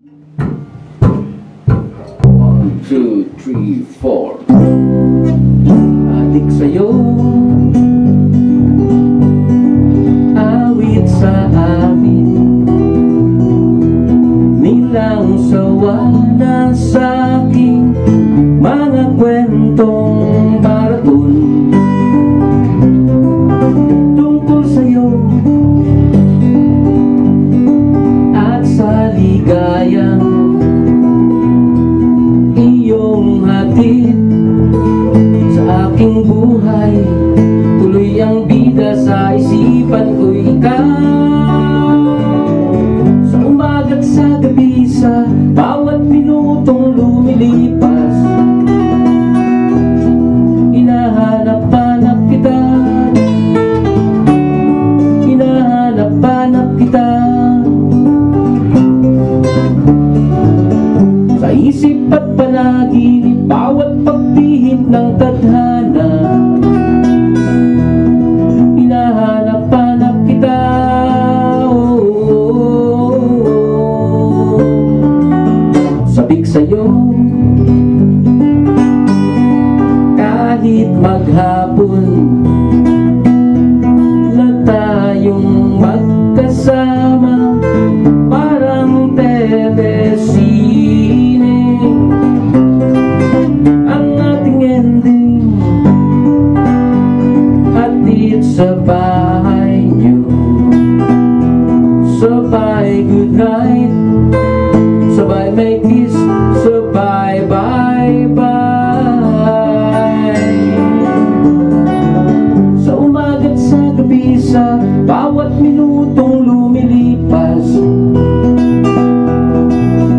1, 2, 3, 4. Adik sa'yo, awit sa amin, nilang sawa na sa'king mga kwentong maraton tungkol sa'yo at sa ligayang iyong hatid sa aking buhay. Tuloy ang bida sa isipan ko'y ikaw, sa umaga't sa gabi, sa bawat minutong lumilipas. Hinahanap-hanap kita, hinahanap-hanap kita, sa isip at panaginip, bawat pagpihit ng tadhana. Hinahanap-hanap kita, oh, oh, oh. Sabik sa'yo kahit maghapon na tayong magkasama, parang telesine ang ating ending. Hatid sa bahay niyo, sabay good night, sabay may kiss, sabay bye bye. Sa umaga't sa gabi, sa bawat minutong lumilipas,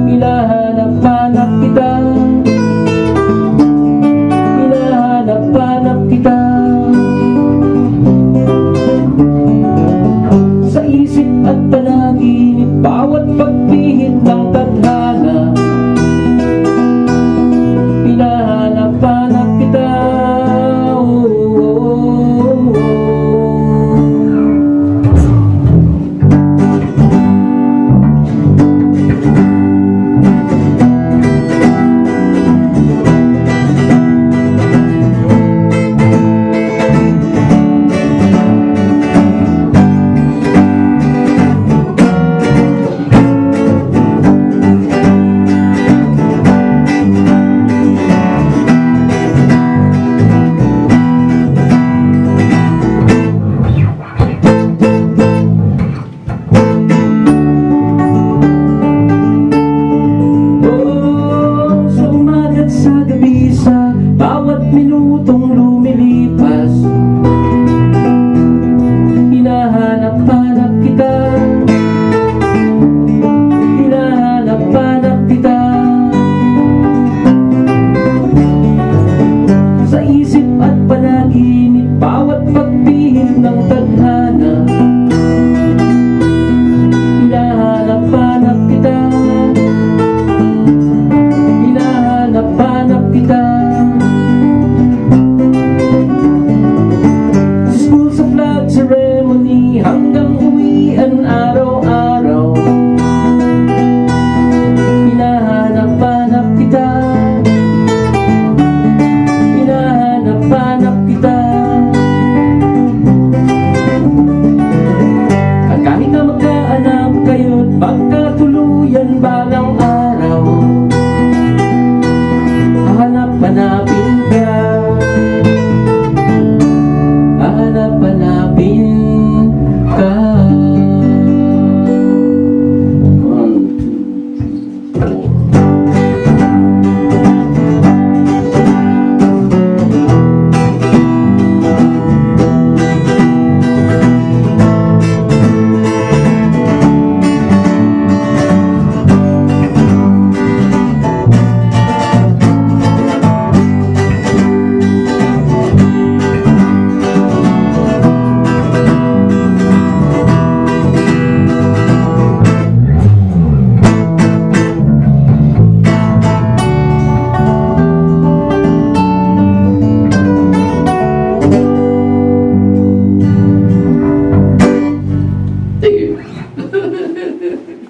hinahanap-hanap kita, hinahanap-hanap kita, sa isip at panaginip, bawat pagpihit ng tadhana. Hinahanap-hanap kita, oh, oh, oh, oh. Bawat minutong lumilipas, hinahanap-hanap kita, hinahanap-hanap kita, sa isip at panaginip, bawat pagpihit ng tadhana. Hinahanap-hanap kita, hinahanap-hanap kita, ceremony hanggang uwian araw-araw. Hinahanap-hanap kita, hinahanap-hanap kita, at kahit na magkaanak kayo't magkatuluyan balang araw, hahanap-hanapin ka, hahanap-hanapin ka. 1, 2, 3, 4.